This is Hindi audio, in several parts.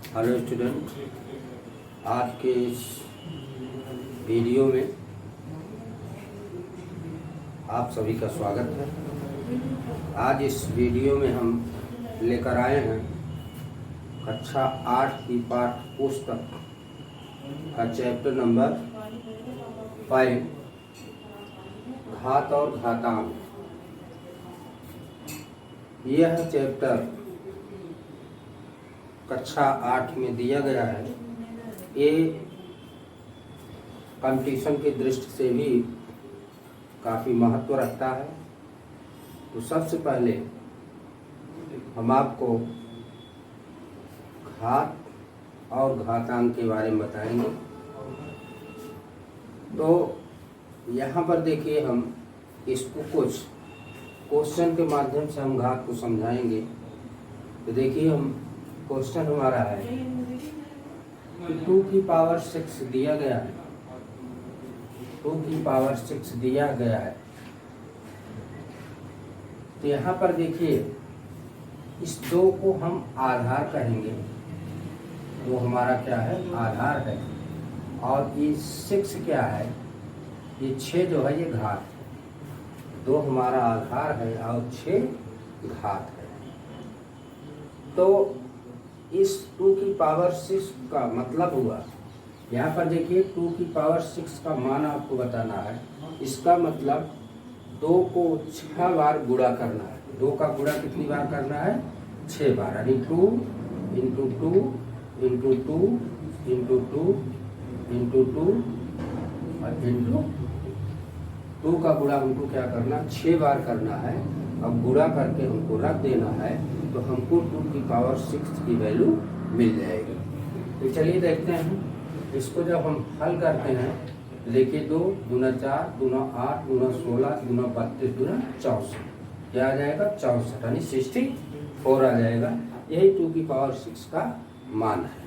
हेलो स्टूडेंट, आज के इस वीडियो में आप सभी का स्वागत है। आज इस वीडियो में हम लेकर आए हैं कक्षा 8 की पाठ्य पुस्तक का चैप्टर नंबर 5, घात और घातांक। यह चैप्टर कक्षा 8 में दिया गया है। ये कंपटीशन की दृष्टि से भी काफ़ी महत्व रखता है। तो सबसे पहले हम आपको घात और घातांक के बारे में बताएंगे। तो यहाँ पर देखिए, हम इसको कुछ क्वेश्चन के माध्यम से हम घात को समझाएंगे। तो देखिए, हम क्वेश्चन हमारा है कि 2 की पावर 6 दिया गया है। 2 की पावर 6 दिया गया है। तो यहाँ पर देखिए, इस 2 को हम आधार कहेंगे। वो हमारा क्या है? आधार है। और ये 6 क्या है? ये 6 जो है ये घात है। 2 हमारा आधार है और 6 घात है। तो इस 2 की पावर 6 का मतलब हुआ, यहाँ पर देखिए 2 की पावर 6 का मान आपको बताना है। इसका मतलब 2 को 6 बार गुणा करना है। 2 का गुणा कितनी बार करना है? 6 बार। यानी 2 इंटू 2 इंटू 2 इंटू 2 इंटू 2 और इंटू 2 का गुणा हमको क्या करना? 6 बार करना है। अब गुणा करके हमको रख देना है, तो हमको 2 की पावर 6 की वैल्यू मिल जाएगी। तो चलिए देखते हैं। इसको जब हम हल करते हैं, देखिए 2 दूना 4 दूना 8 दूना 16 दूना 32 दूना 64, क्या आ जाएगा? 64, यानी 64 आ जाएगा। यही 2 की पावर 6 का मान है।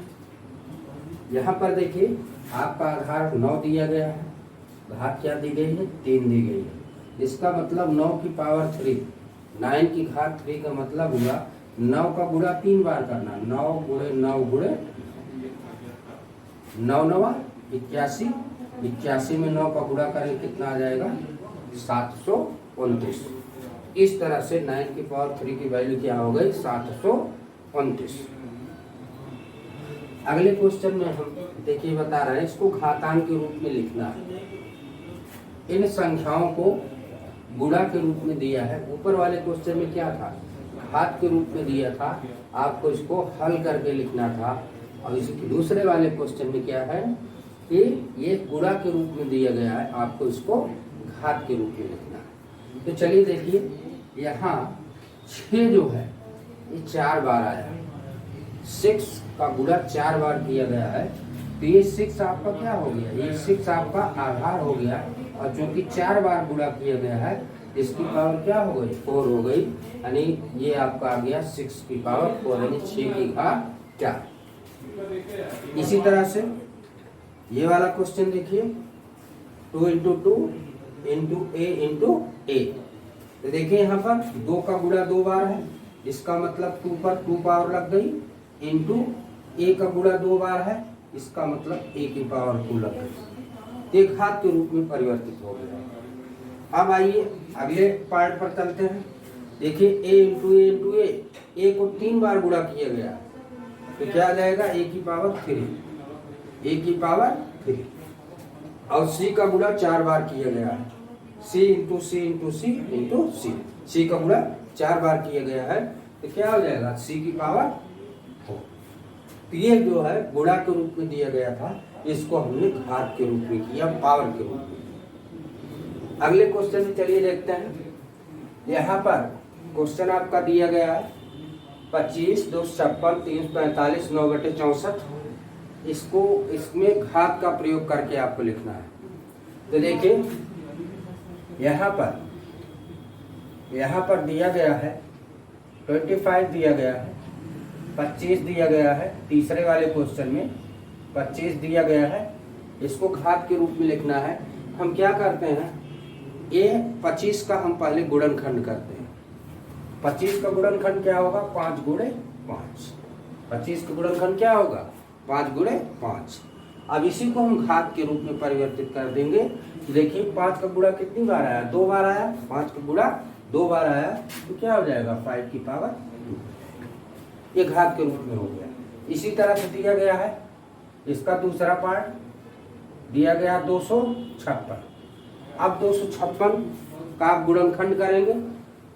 यहाँ पर देखिए, आपका आधार 9 दिया गया है। घात क्या दी गई है? 3 दी गई है। इसका मतलब 9 की पावर 3, 9 की घात 3 का मतलब हुआ 9 का गुणा 3 बार करना। 9 गुणे 9 गुणे 9 9 81। 81 में 9 का गुणा करें कितना आ जाएगा? 729। इस तरह से 9 की पावर 3 की वैल्यू क्या हो गई? 729। अगले क्वेश्चन में हम देखिए बता रहे हैं, इसको घातांक के रूप में लिखना है। इन संख्याओं को गुणा के रूप में दिया है। ऊपर वाले क्वेश्चन में क्या था? घात के रूप में दिया था। आपको इसको हल करके लिखना था। और इसी दूसरे वाले क्वेश्चन में क्या है कि ये गुणा के रूप में दिया गया है, आपको इसको घात के रूप में लिखना है। तो चलिए देखिए, यहाँ 6 जो है ये 4 बार आया। 6 का गुणा 4 बार किया गया है। तो ये 6 आपका क्या हो गया? ये 6 आपका आधार हो गया। और चूंकि 4 बार गुणा किया गया है, इसकी पावर क्या हो गई? 4 हो गई। यानी ये आपका आ गया 6 की पावर 4, यानी 6 की घात 4। इसी तरह से ये वाला क्वेश्चन देखिए, 2 इंटू 2 इंटू ए इंटू ए। तो देखिए यहाँ पर 2 का गुणा 2 बार है। इसका मतलब 2 पर 2 पावर लग गई। इंटू ए का गुणा 2 बार है। इसका मतलब ए की पावर 2 लग गई। एक घात के रूप में परिवर्तित हो गया। अब आइए अगले पार्ट पर चलते हैं। देखिए a इंटू ए इंटू ए को 3 बार गुणा किया गया, तो क्या आ जाएगा? a की पावर 3, a की पावर 3। और c का गुणा 4 बार किया गया है। c इंटू सी इंटू सी इंटू सी, c का गुणा 4 बार किया गया है, तो क्या हो जाएगा? c की पावर 4। तो ये जो है गुणा के रूप में दिया गया था, इसको हमने घात के रूप में किया, पावर के रूप में। अगले क्वेश्चन में चलिए देखते हैं। यहाँ पर क्वेश्चन आपका दिया गया है 25 2 56 3 45 9 बटे 64। इसको इसमें घात का प्रयोग करके आपको लिखना है। तो देखिए यहाँ पर दिया गया है 25 दिया गया है, 25 दिया गया है। तीसरे वाले क्वेश्चन में 25 दिया गया है। इसको घात के रूप में लिखना है। हम क्या करते हैं? ये 25 का हम पहले गुणनखंड करते हैं। 25 का गुणनखंड क्या होगा? 5 गुणे 5। 25 का गुणनखंड क्या होगा 5 गुणे 5। अब इसी को हम घात के रूप में परिवर्तित कर देंगे। देखिए 5 का गुणा कितनी बार आया 2 बार आया, 5 का गुणा 2 बार आया तो क्या हो जाएगा 5 की पावर 2। ये घात के रूप में हो गया। इसी तरह से दिया गया है इसका दूसरा पार्ट दिया गया 256। अब 256 का आप गुणनखंड करेंगे।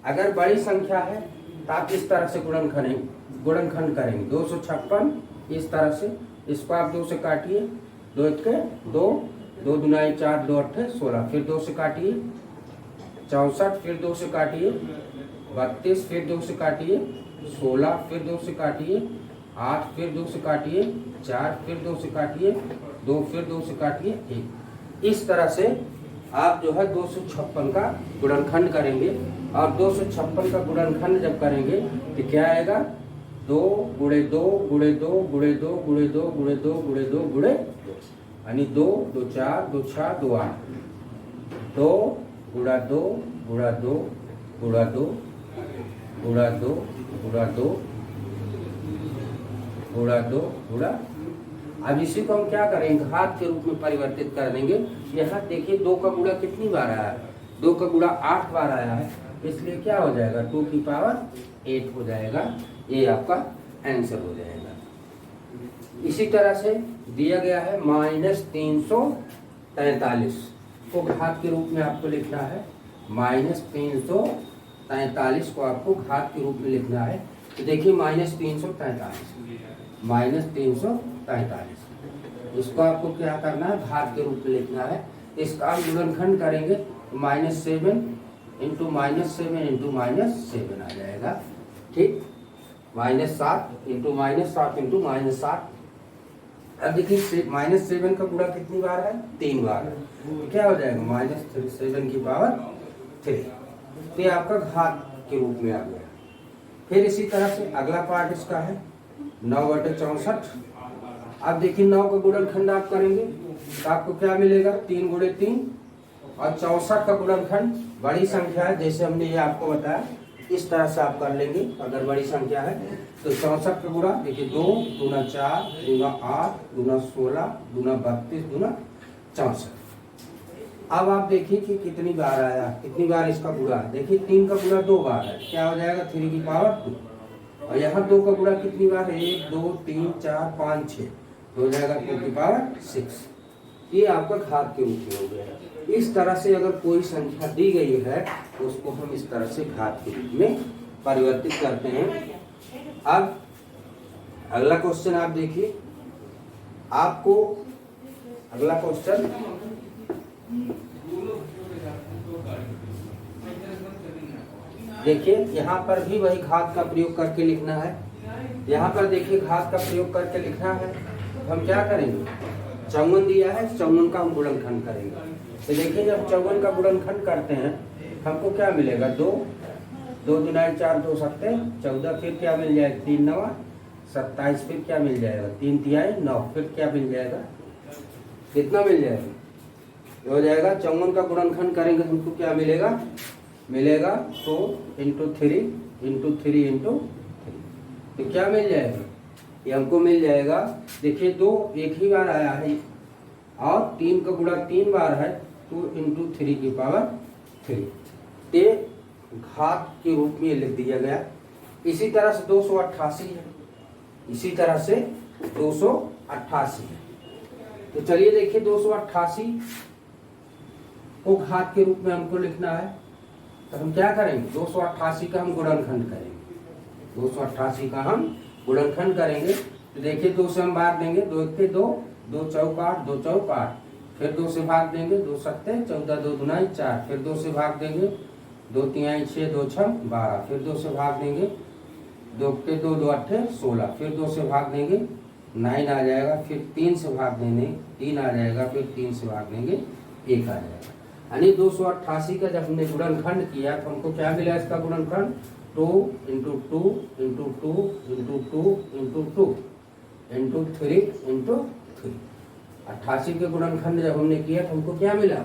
अगर बड़ी संख्या है तो आप इस तरह से गुणनखंड करेंगे 256 इस तरह से। इसको आप 2 से काटिए, 2 1 2, 2 दुनाई 4, 2 8 16, फिर 2 से काटिए 64, फिर 2 से काटिए 32, फिर 2 से काटिए 16, फिर 2 से काटिए 8, फिर 2 से काटिए 4, फिर 2 से काटिए 2, फिर 2 से काटिए 1। इस तरह से आप जो है 256 का गुणनखंड करेंगे। और 256 का गुणनखंड जब करेंगे तो क्या आएगा 2 गुणे 2 गुणे 2 गुणे 2 गुणे 2 गुणे 2 गुणे 2 गुणे 2 यानी 2 2 4 2 6 2 8, 2 गुणा 2 गुणा 2 गुणा 2 गुणा 2 गुणा 2 गुणा 2 गुणा। अब इसी को हम क्या करेंगे घात के रूप में परिवर्तित कर देंगे। यहाँ देखिए 2 का गुणा कितनी बार आया है 2 का गुणा 8 बार आया है, इसलिए क्या हो जाएगा 2 की पावर 8 हो जाएगा। ये आपका आंसर हो जाएगा। इसी तरह से दिया गया है -343 को घात के रूप में आपको लिखना है। -343 को आपको घात के रूप में लिखना है। तो देखिए -343 इसको आपको क्या करना है घात के रूप में लिखना है। इसका आप गुणनखंड करेंगे तो -7 इंटू -7 इंटू -7 आ जाएगा। ठीक, -7 इंटू -7 इंटू -7। अब देखिए -7 का गुणा कितनी बार है 3 बार है, तो क्या हो जाएगा -7 की पावर 3। तो ये आपका घात के रूप में आ गया। फिर इसी तरह से अगला पार्ट इसका है 9/64। अब देखिए 9 का गुणनखंड आप करेंगे तो आपको क्या मिलेगा 3 गुणे 3। और 64 का गुणनखंड बड़ी संख्या है जैसे हमने ये आपको बताया इस तरह से आप कर लेंगे। अगर बड़ी संख्या है तो 64 का गुणा देखिए 2 गुना 4 गुना 8 गुना 16 गुना 32 गुना 64। अब आप देखिए कि कितनी बार आया, कितनी बार इसका गुणा। देखिए 3 का गुणा 2 बार है, क्या हो जाएगा 3 की पावर 2। और यहाँ 2 का गुणा कितनी बार है 1 2 3 4 5 6, तो हो जाएगा 2 की पावर 6। ये आपका घात के रूप में हो गया। इस तरह से अगर कोई संख्या दी गई है तो उसको हम इस तरह से घात के रूप में परिवर्तित करते हैं। अब अगला क्वेश्चन आप देखिए, आपको अगला क्वेश्चन देखिए यहाँ पर भी वही घात का प्रयोग करके लिखना है। यहाँ पर देखिए घात का प्रयोग करके लिखना है तो हम क्या करेंगे 54 दिया है 54 का हम गुणनखंड करेंगे। तो देखिए जब 54 का गुणनखंड करते हैं हमको क्या मिलेगा 2 2 दुनाई 4 2 सत्ते 14, फिर क्या मिल जाएगा 3 9 27, फिर क्या मिल जाएगा 3 तिहाई 9, फिर क्या मिल जाएगा कितना मिल जाएगा हो जाएगा 54 का गुणनखंड करेंगे हमको क्या मिलेगा 2 इंटू 3 इंटू 3 इंटू 3, तो क्या मिल जाएगा ये हमको मिल जाएगा। देखिए 2 एक ही बार आया है और 3 का गुणा 3 बार है 2 इंटू 3 की पावर 3, ते घात के रूप में लिख दिया गया। इसी तरह से 288 है, इसी तरह से 288 है। तो चलिए देखिए 288 को घात के रूप में हमको लिखना है तो हम क्या करेंगे 288 का हम गुणनखंड करेंगे। 288 का हम गुणनखंड करेंगे तो देखिए 2 से हम भाग देंगे 2 1 2 2 चौक 8 2 चौक 8, फिर 2 से भाग देंगे 2 सत्ते 14 2 दुनाई 4, फिर 2 से भाग देंगे 2 तिहाई 6 2 6 12, फिर 2 से भाग देंगे 2 के 2 2 8 16, फिर 2 से भाग देंगे 9 आ जाएगा, फिर 3 से भाग देंगे 3 आ जाएगा, फिर 3 से भाग देंगे 1 आ जाएगा। यानी 288 का जब हमने गुणनखंड किया तो हमको क्या मिला इसका गुणनखंड 2 into 2 into 2 into 2 into 2 into 3 into 3। 88 के गुणनखंड जब हमने किया तो हमको क्या मिला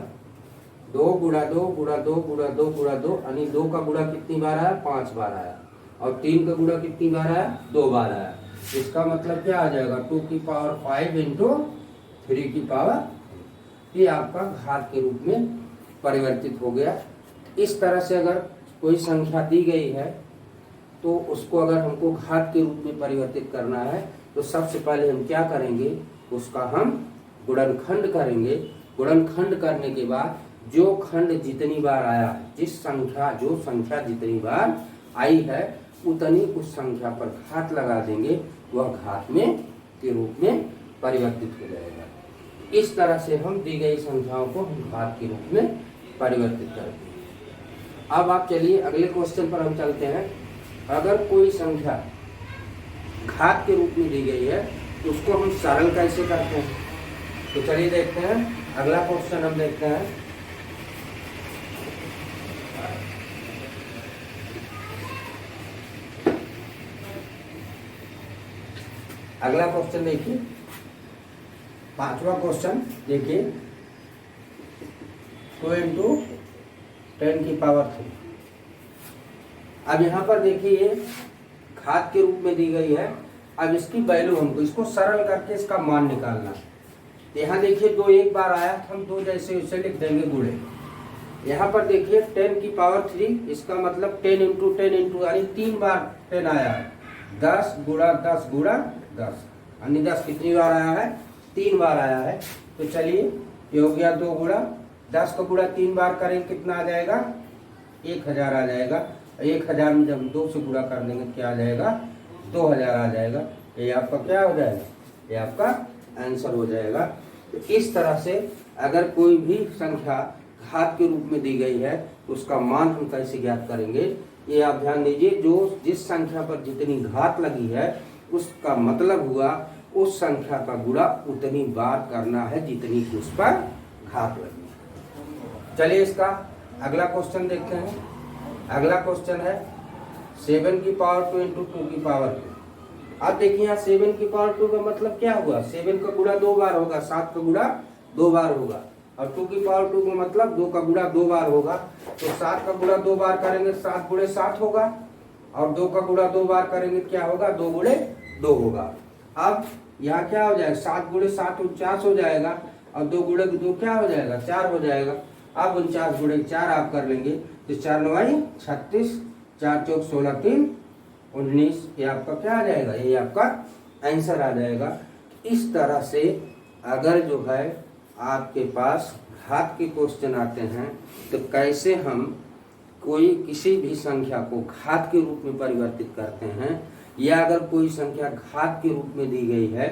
2 गुणा 2 गुणा 2 गुणा 2 गुणा 2, यानी 2 का गुणा कितनी बार आया 5 बार आया, और 3 का गुणा कितनी बार आया 2 बार आया। इसका मतलब क्या आ जाएगा 2 की पावर 5 इंटू 3 की पावर, ये आपका घात के रूप में परिवर्तित हो गया। इस तरह से अगर कोई संख्या दी गई है तो उसको अगर हमको घात के रूप में परिवर्तित करना है तो सबसे पहले हम क्या करेंगे, उसका हम गुणनखंड करेंगे। गुणनखंड करने के बाद जो खंड जितनी बार आया है, जो संख्या जितनी बार आई है उतनी उस संख्या पर घात लगा देंगे, वह घात में के रूप में परिवर्तित हो जाएगा। इस तरह से हम दी गई संख्याओं को हम घात के रूप में परिवर्तित करते हैं। अब आप चलिए अगले क्वेश्चन पर हम चलते हैं। अगर कोई संख्या घात के रूप में दी गई है तो उसको हम सरल कैसे करते हैं, तो चलिए देखते हैं। अगला क्वेश्चन हम देखते हैं। अगला क्वेश्चन देखिए, 5वां क्वेश्चन देखिए, 2 इंटू 10 की पावर 3। अब यहाँ पर देखिए ये घात के रूप में दी गई है। अब इसकी वैल्यू हमको इसको सरल करके इसका मान निकालना। यहाँ देखिए 2 एक बार आया, हम 2 जैसे उसे लिख देंगे गुणे। यहाँ पर देखिए 10 की पावर 3, इसका मतलब 10 इंटू 10 इंटू यानी 3 बार 10 आया है। 10 गुणा 10 गुणा 10 यानी 10 कितनी बार आया है, 3 बार आया है। तो चलिए ये हो गया 2 गुणा 10 को गुणा 3 बार करेंगे कितना आ जाएगा, 1000 आ जाएगा। 1000 में जब हम 2 से गुणा कर देंगे क्या आ जाएगा, 2000 आ जाएगा। ये आपका क्या हो जाएगा, ये आपका आंसर हो जाएगा। तो इस तरह से अगर कोई भी संख्या घात के रूप में दी गई है तो उसका मान हम कैसे ज्ञात करेंगे, ये आप ध्यान दीजिए। जिस संख्या पर जितनी घात लगी है उसका मतलब हुआ उस संख्या का गुणा उतनी बार करना है जितनी उस पर घात लगी है। चलिए इसका अगला क्वेश्चन देखते हैं। अगला क्वेश्चन है 7 की पावर 2 इंटू 2 की पावर 2। अब देखिए यहाँ 7 की पावर 2 का मतलब क्या हुआ, 7 का गुणा 2 बार होगा, 7 का गुणा 2 बार होगा। और 2 की पावर 2 का मतलब 2 का गुणा 2 बार होगा। तो 7 का गुणा 2 बार करेंगे 7 गुणे 7 होगा, और 2 का गुणा 2 बार करेंगे क्या होगा, 2 गुणे 2 होगा। अब यहाँ क्या हो जाएगा, 7 गुणे 7 49 हो जाएगा, और 2 गुणे 2 क्या हो जाएगा, 4 हो जाएगा। अब 49 गुणे 4 आप कर लेंगे तो 4 9 36, 4 चौक 16 3 19, ये आपका क्या आ जाएगा, ये आपका आंसर आ जाएगा। इस तरह से अगर जो है आपके पास घात के क्वेश्चन आते हैं तो कैसे हम किसी भी संख्या को घात के रूप में परिवर्तित करते हैं, या अगर कोई संख्या घात के रूप में दी गई है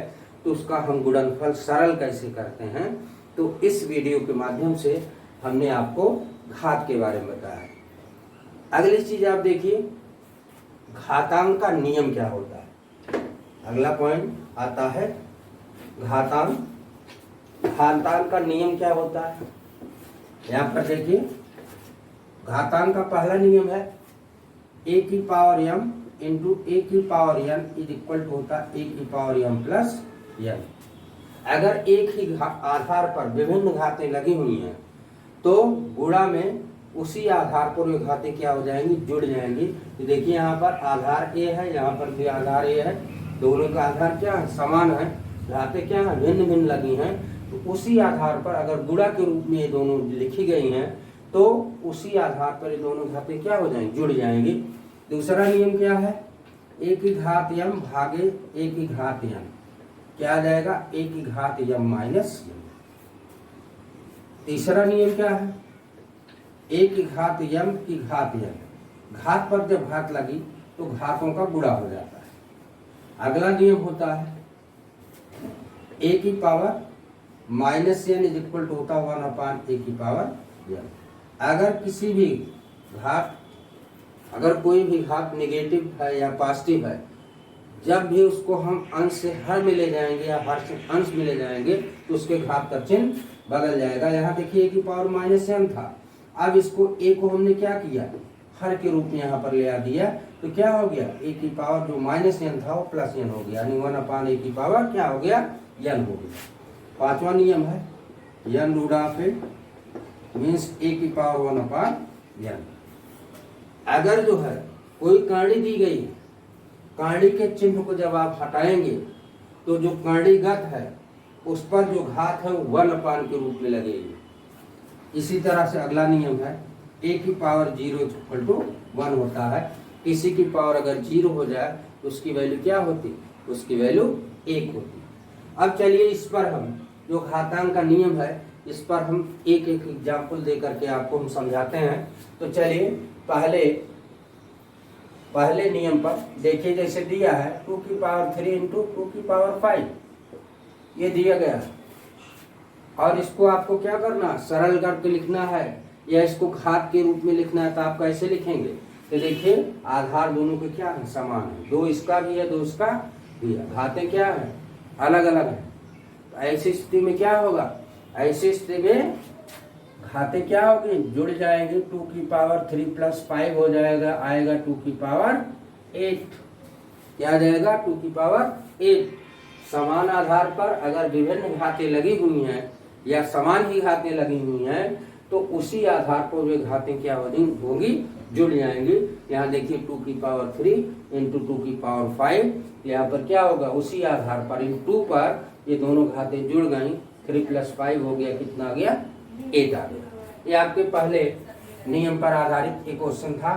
तो उसका हम गुणनफल सरल कैसे करते हैं। तो इस वीडियो के माध्यम से हमने आपको घात के बारे में बताया। अगली चीज आप देखिए, घातांक का नियम क्या होता है। अगला पॉइंट आता है घातांक। घातांक का नियम क्या होता है, यहाँ पर देखिए घातांक का पहला नियम है a की पावर m इंटू a की power n is equal to होता है a की पावर m प्लस n। अगर एक ही आधार पर विभिन्न घातें लगी हुई हैं तो गुणा में उसी आधार पर वे घातें क्या हो जाएंगी, जुड़ जाएंगी। तो देखिए यहाँ पर आधार a है, यहाँ पर भी आधार a है, दोनों का आधार क्या है, समान है, घातें क्या है, भिन्न भिन्न लगी हैं। तो उसी आधार पर अगर गुणा के रूप में ये दोनों लिखी गई हैं तो उसी आधार पर ये दोनों घातें क्या हो जाएंगी, जुड़ जाएंगी। दूसरा नियम क्या है, a की घात m भागे a की घात n क्या आ जाएगा, a की घात m माइनस m। तीसरा नियम क्या है, a की घात m की घात n, घात पर जब घात लगी तो घातों का गुणा हो जाता है। अगला नियम होता है a की power minus n is equal to होता है 1/a की पावर n। अगर किसी भी घात, अगर कोई भी घात नेगेटिव है या पॉजिटिव है, जब भी उसको हम अंश से हर में ले जाएंगे या हर से अंश में ले जाएंगे तो उसके घात का चिन्ह बदल जाएगा। यहाँ देखिए a की पावर माइनस n था, अब इसको a को हमने क्या किया, हर के रूप में यहाँ पर ले आ दिया, तो क्या हो गया, a की पावर जो माइनस n था वो प्लस n हो गया, यानी 1/a की पावर क्या हो गया, n हो गया। पांचवा नियम है n root of a means a की पावर 1/n। अगर जो है कोई कर्ण दी गई, कर्णी के चिन्ह को जब आप हटाएंगे तो जो कर्णीगत है उस पर जो घात है वो 1 के रूप में लगेगी। इसी तरह से अगला नियम है a की पावर 0 = 1 होता है। किसी की पावर अगर 0 हो जाए तो उसकी वैल्यू क्या होती? उसकी वैल्यू 1 होती। अब चलिए इस पर हम जो घातांक का नियम है इस पर हम एक एक एग्जाम्पल दे करके आपको हम समझाते हैं। तो चलिए पहले नियम पर देखिए, जैसे दिया है 2 की पावर 3 × 2 की पावर 5 ये दिया गया और इसको आपको क्या करना, सरल करके लिखना है या इसको घात के रूप में लिखना है। तो आप कैसे लिखेंगे? तो देखिए आधार दोनों के क्या है, समान है। 2 इसका भी है 2 इसका भी है, घातें क्या है, अलग अलग है। तो ऐसी स्थिति में क्या होगा, ऐसी स्थिति में घातें क्या होगी, जुड़ जाएंगे। 2 की पावर 3 + 5 हो जाएगा, आएगा 2 की पावर 8। क्या आ जाएगा? 2 की पावर 8। समान आधार पर अगर विभिन्न घातें लगी हुई हैं या समान ही घातें लगी हुई हैं तो उसी आधार पर वे घातें क्या होंगी, जुड़ जाएंगी। यहाँ देखिए 2 की पावर 3 × 2 की पावर 5, यहाँ पर क्या होगा, उसी आधार पर इन 2 पर ये दोनों घातें जुड़ गई। 3 + 5 हो गया, कितना आ गया, 8 आ गया। ये आपके पहले नियम पर आधारित एक क्वेश्चन था।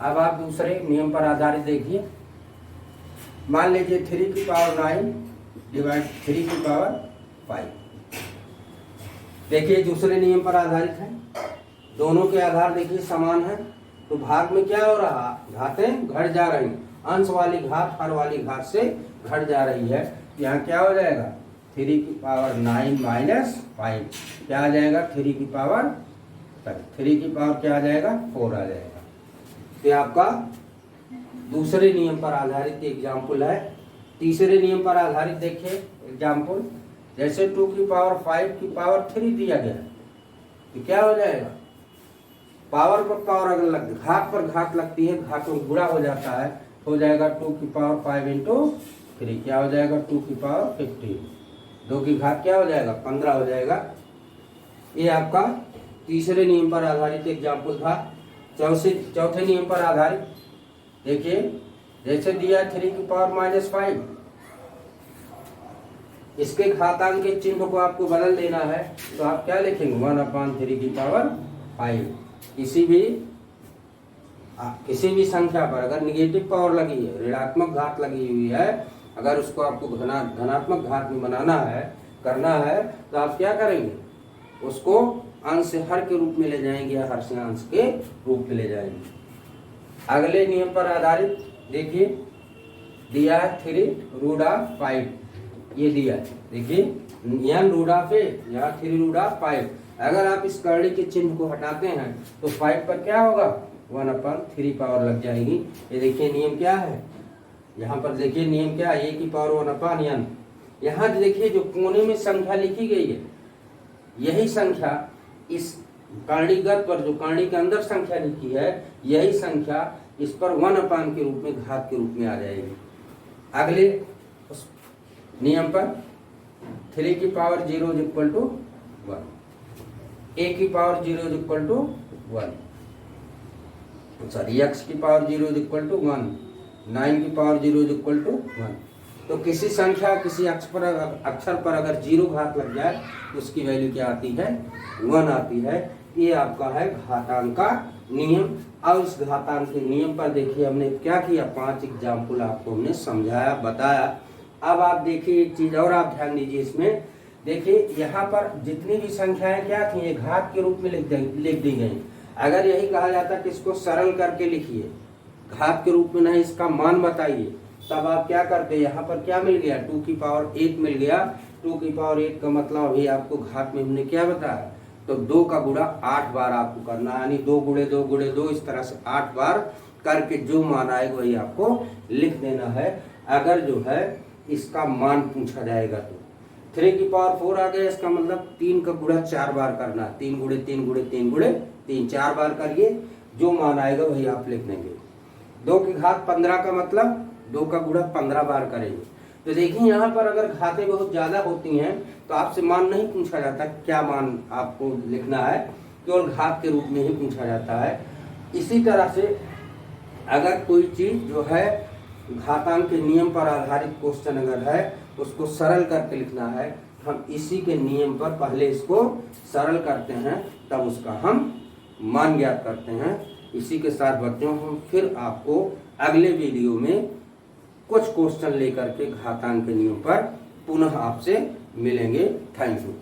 अब आप दूसरे नियम पर आधारित देखिए। मान लीजिए 3 की पावर 9 / 3 की पावर 5। देखिए दूसरे नियम पर आधारित है, दोनों के आधार देखिए समान है। तो भाग में क्या हो रहा, घातें घट जा रही, अंश वाली घात हर वाली घात से घट जा रही है। यहाँ क्या हो जाएगा, 3 की पावर 9 - 5 क्या आ जाएगा, 3 की पावर 3 की पावर क्या आ जाएगा, 4 आ जाएगा। तो आपका दूसरे नियम पर आधारित एग्जाम्पल है। तीसरे नियम पर आधारित देखिए एग्जाम्पल, जैसे 2 की पावर 5 की पावर 3 दिया गया तो क्या हो जाएगा, पावर पर पावर अगर लग, घात पर घात लगती है, घातों गुणा हो जाता है, हो जाएगा 2 की पावर 5 × 3 क्या हो जाएगा, 2 की पावर 15। 2 की घात क्या हो जाएगा, 15 हो जाएगा। ये आपका तीसरे नियम पर आधारित एग्जाम्पल था। चौथे नियम पर आधारित देखिए, जैसे दिया 3 की पावर -5, इसके घातांक के चिन्ह को आपको बदल देना है। तो आप क्या लिखेंगे, 1/3 की पावर 5। किसी भी संख्या पर अगर निगेटिव पावर लगी है, ऋणात्मक घात लगी हुई है, अगर उसको आपको धनात्मक घात में बनाना है, करना है, तो आप क्या करेंगे, उसको अंश से हर के रूप में ले जाएंगे या हर से अंश के रूप में ले जाएंगे। अगले नियम पर आधारित देखिए, दिया है 3√5 ये दिया है। देखिए n√8 यहाँ 3√5। अगर आप इस कर्णी के चिन्ह को हटाते हैं तो 5 पर क्या होगा, 1/3 पावर लग जाएगी। ये देखिए नियम क्या है, यहाँ पर देखिए नियम क्या है, a की पावर 1/n। यहाँ देखिए जो कोने में संख्या लिखी गई है, यही संख्या इस कर्णीगत पर, जो कर्णी के अंदर संख्या लिखी है, यही संख्या इस पर 1/n के रूप में, घात के रूप में आ जाएगी। अगले नियम पर 3 की पावर 0 = 1, a की पावर 0 = 1, सॉरी x की पावर 0 = 1, 9 की पावर 0 = 1। तो किसी संख्या, किसी अक्षर पर अगर 0 घात लग जाए तो उसकी वैल्यू क्या आती है, 1 आती है। ये आपका है घातांक का नियम। और इस घातांक के नियम पर देखिए हमने क्या किया, 5 एग्जाम्पल आपको हमने समझाया, बताया। अब आप देखिए एक चीज और आप ध्यान दीजिए इसमें। देखिए यहाँ पर जितनी भी संख्याएं क्या थी, ये घात के रूप में लिख दी गई। अगर यही कहा जाता कि इसको सरल करके लिखिए, घात के रूप में नहीं, इसका मान बताइए, तब आप क्या करते, यहाँ पर क्या मिल गया, 2 की पावर 8 मिल गया। 2 की पावर 8 का मतलब अभी आपको घात में हमने क्या बताया, तो 2 का गुणा 8 बार आपको करना है, यानी 2 × 2 × 2 इस तरह से 8 बार करके जो मान आएगा वही आपको लिख देना है। अगर जो है इसका मान पूछा जाएगा तो 3 की पावर 4 आ गया, इसका मतलब 3 का गुणा 4 बार करना, 3 × 3 × 3 × 3 4 बार करिए, जो मान आएगा वही आप लिख देंगे। 2 की घात 15 का मतलब 2 का गुणा 15 बार करेंगे। तो देखिए यहाँ पर अगर घातें बहुत ज्यादा होती हैं तो आपसे मान नहीं पूछा जाता, क्या मान आपको लिखना है, केवल घात के रूप में ही पूछा जाता है। इसी तरह से अगर कोई चीज जो है घातांक के नियम पर आधारित क्वेश्चन अगर है उसको सरल करके लिखना है, हम इसी के नियम पर पहले इसको सरल करते हैं, तब उसका हम मान ज्ञात करते हैं। इसी के साथ बच्चों हम फिर आपको अगले वीडियो में कुछ क्वेश्चन लेकर के घातांक के नियम पर पुनः आपसे मिलेंगे। Thank you.